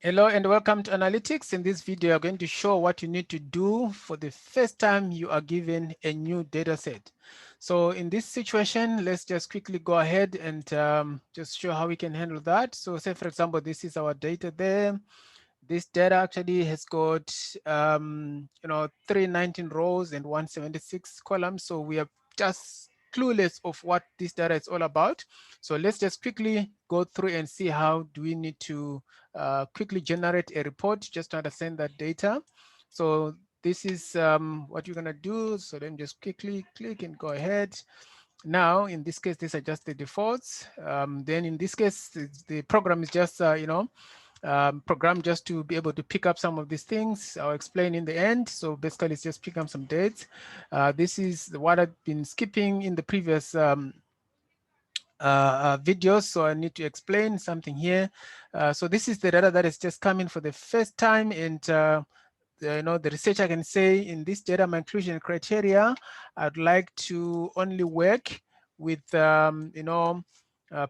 Hello and welcome to Analytics. In this video, I'm going to show what you need to do for the first time you are given a new data set. So in this situation, let's just quickly go ahead and just show how we can handle that. So say, for example, this is our data there. This data actually has got, 319 rows and 176 columns. So we are just clueless of what this data is all about. So let's just quickly go through and see how do we need to quickly generate a report just to understand that data. So this is what you're gonna do. So then just quickly click and go ahead. Now, in this case, these are just the defaults. Then in this case, the program is just, program just to be able to pick up some of these things. I'll explain in the end. So basically, it's just pick up some dates. This is what I've been skipping in the previous videos, so I need to explain something here. So this is the data that is just coming for the first time, and the researcher can say in this data my inclusion criteria, I'd like to only work with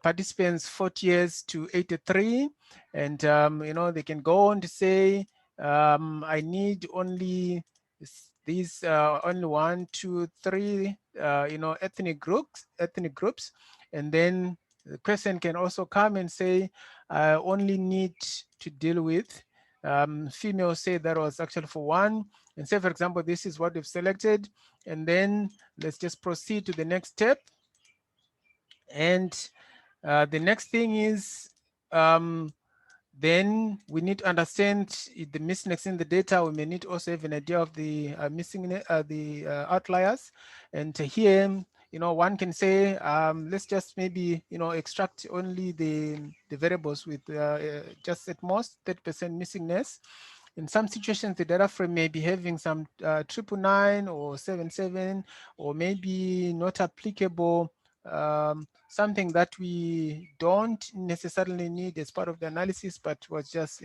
participants 40 years to 83, and they can go on to say I need only these only 1, 2, 3 ethnic groups, and then the person can also come and say I only need to deal with female. Say that was actually for 1, and say for example this is what we've selected, and then let's just proceed to the next step. And the next thing is then we need to understand the missingness in the data. We may need also have an idea of the outliers. And here, one can say, let's just maybe, extract only the variables with just at most 30% missingness. In some situations, the data frame may be having some 999 or 77, or maybe not applicable, something that we don't necessarily need as part of the analysis, but was just,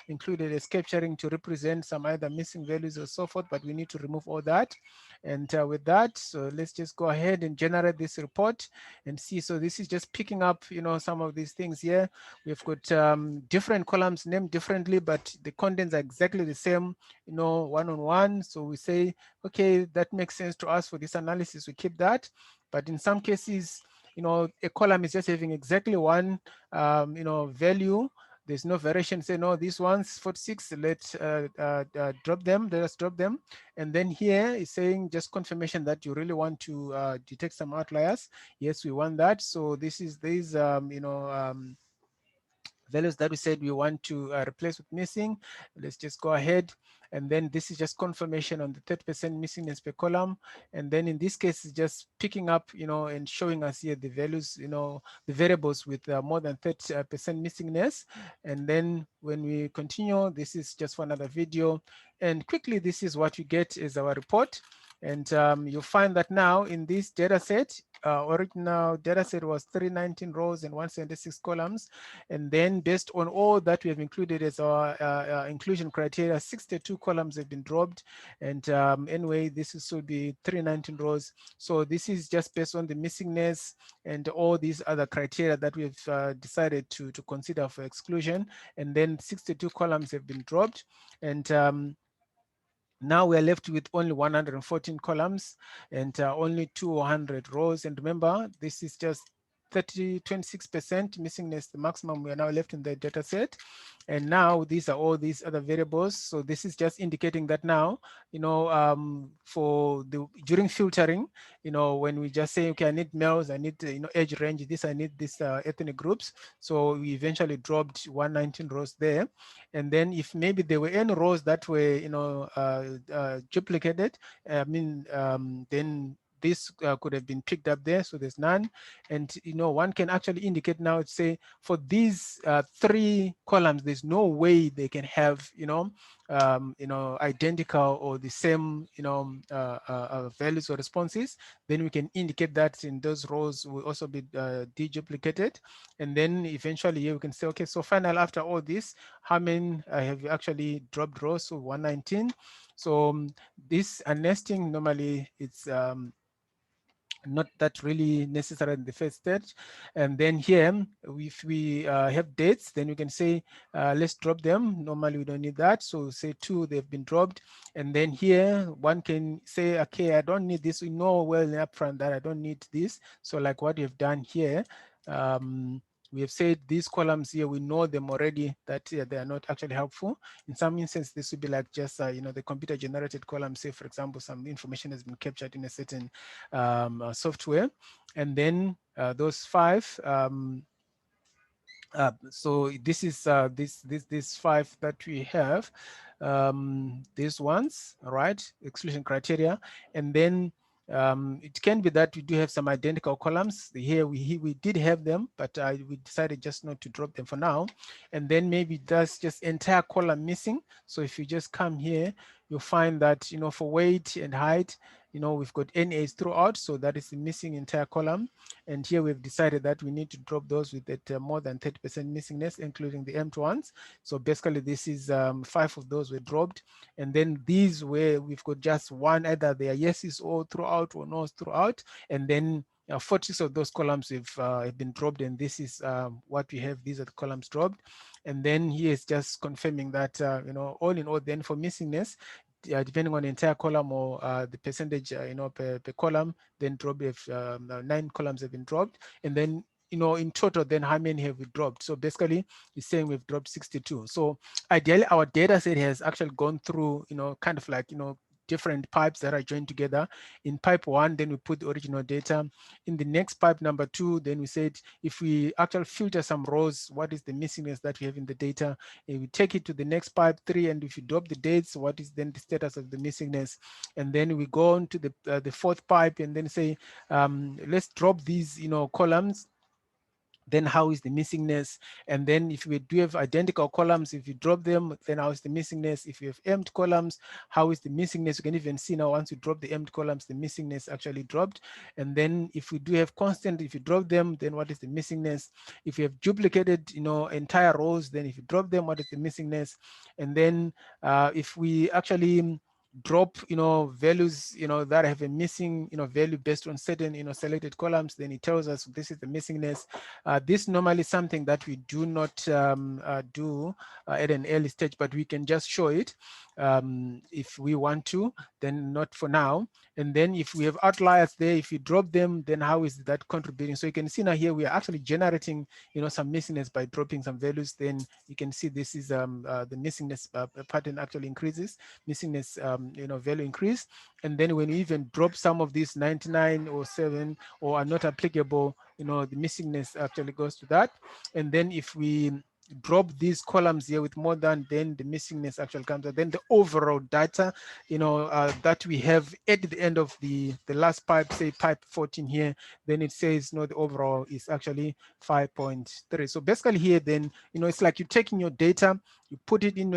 included as capturing to represent some either missing values or so forth, but we need to remove all that. And with that, so let's just go ahead and generate this report and see. So this is just picking up, some of these things here. We've got different columns named differently, but the contents are exactly the same, one-on-one. So we say, okay, that makes sense to us for this analysis, we keep that. But in some cases, a column is just having exactly one, value. There's no variation. Say, no, these ones 46, let's drop them. Let us drop them. And then here is saying just confirmation that you really want to detect some outliers. Yes, we want that. So this is these, values that we said we want to replace with missing. Let's just go ahead. And then this is just confirmation on the 30% missingness per column. And then in this case, it's just picking up, and showing us here the values, the variables with more than 30% missingness. And then when we continue, this is just for another video. And quickly, this is what you get as our report. And you'll find that now in this data set, original data set was 319 rows and 176 columns. And then based on all that we have included as our inclusion criteria, 62 columns have been dropped. And anyway, this should be 319 rows. So this is just based on the missingness and all these other criteria that we've decided to consider for exclusion. And then 62 columns have been dropped. And now we're left with only 114 columns and only 200 rows. And remember, this is just 26% missingness, the maximum we are now left in the data set. And now these are all these other variables. So this is just indicating that now, for the during filtering, when we just say, okay, I need males, I need, age range, this, I need this ethnic groups. So we eventually dropped 119 rows there. And then if maybe there were any rows that were, duplicated, then this could have been picked up there. So there's none. And, one can actually indicate now, say, for these 3 columns, there's no way they can have, identical or the same, values or responses. Then we can indicate that in those rows will also be deduplicated. And then eventually here we can say, okay, so final after all this, how many have you actually dropped rows? So 119. So this nesting normally it's not that really necessary in the first stage. And then here, if we have dates, then we can say, let's drop them. Normally we don't need that. So say 2, they've been dropped. And then here, one can say, okay, I don't need this. We know well upfront that I don't need this. So like what we've done here, we have said these columns here, we know them already, that they are not actually helpful. In some instances, this would be like just, the computer generated column, say, for example, some information has been captured in a certain software. And then those 5, so this is this 5 that we have, these ones, all right, exclusion criteria. And then it can be that we do have some identical columns here. We did have them, but we decided just not to drop them for now. And then maybe that's just entire column missing. So if you just come here, you'll find that, for weight and height, we've got NAs throughout, so that is the missing entire column. And here we've decided that we need to drop those with that more than 30% missingness, including the empty ones. So basically this is 5 of those were dropped. And then these where we've got just one, either they are yeses all throughout or no's throughout. And then 46 of those columns have been dropped, and this is what we have. These are the columns dropped. And then here is just confirming that, all in all, then for missingness, depending on the entire column or the percentage, per column, then drop if 9 columns have been dropped. And then, in total, then how many have we dropped? So basically, it's saying we've dropped 62. So ideally, our data set has actually gone through, kind of like, different pipes that are joined together. In pipe 1, then we put the original data. In the next pipe number 2, then we said, if we actually filter some rows, what is the missingness that we have in the data? And we take it to the next pipe 3, and if you drop the dates, what is then the status of the missingness? And then we go on to the 4th pipe and then say, let's drop these, columns, then how is the missingness? And then if we do have identical columns, if you drop them, then how is the missingness? If you have empty columns, how is the missingness? You can even see now, once you drop the empty columns, the missingness actually dropped. And then if we do have constant, if you drop them, then what is the missingness? If you have duplicated, entire rows, then if you drop them, what is the missingness? And then if we actually drop, values, that have a missing, value based on certain, selected columns, then it tells us this is the missingness. This normally something that we do not do at an early stage, but we can just show it if we want to, then not for now. And then if we have outliers there, if you drop them, then how is that contributing? So you can see now here we are actually generating, some missingness by dropping some values. Then you can see this is the missingness pattern actually increases, missingness value increase. And then when we even drop some of these 99 or 7 or are not applicable, the missingness actually goes to that. And then if we drop these columns here with more than, then the missingness actually comes out. Then the overall data, that we have at the end of the last pipe, say pipe 14 here, then it says, the overall is actually 5.3. So basically here, then, it's like you're taking your data, you put it in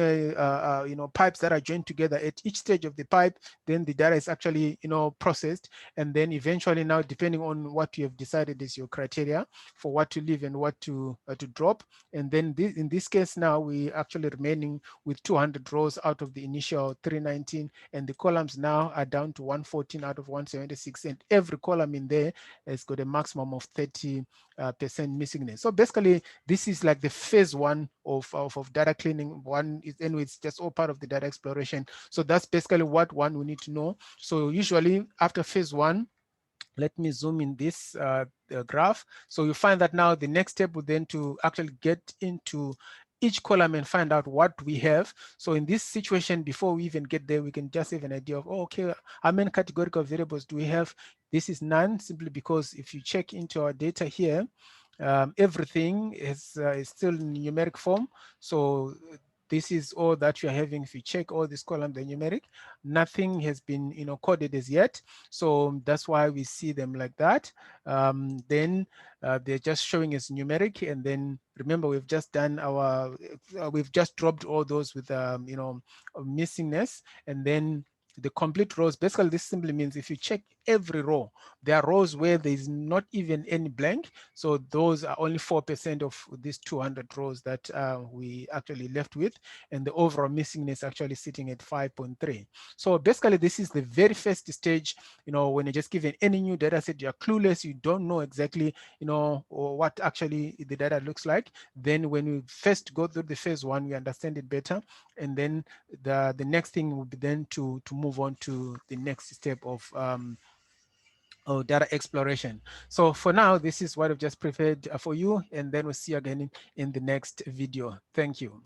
pipes that are joined together at each stage of the pipe, then the data is actually, processed. And then eventually now, depending on what you have decided is your criteria for what to leave and what to drop. And then in this case now, we actually remaining with 200 rows out of the initial 319, and the columns now are down to 114 out of 176, and every column in there has got a maximum of 30% missingness. So basically, this is like the phase 1 of data cleaning. One is, anyway, it's just all part of the data exploration. So that's basically what we need to know. So usually after phase 1, let me zoom in this graph. So you find that now the next step would then to actually get into each column and find out what we have. So in this situation, before we even get there, we can just have an idea of, okay, how many categorical variables do we have? This is none, simply because if you check into our data here, everything is still in numeric form. So this is all that you're having. If you check all these columns, they're numeric. Nothing has been coded as yet. So that's why we see them like that. Then they're just showing as numeric. And then remember, we've just done we've just dropped all those with, missingness. And then the complete rows, basically this simply means if you check every row. There are rows where there is not even any blank. So those are only 4% of these 200 rows that we actually left with. And the overall missingness actually sitting at 5.3. So basically, this is the very first stage. When you're just given any new data set, you're clueless, you don't know exactly, or what actually the data looks like. Then when we first go through the phase one, we understand it better. And then the next thing will be then to move on to the next step of data exploration. So for now, this is what I've just prepared for you, and then we'll see you again in the next video. Thank you.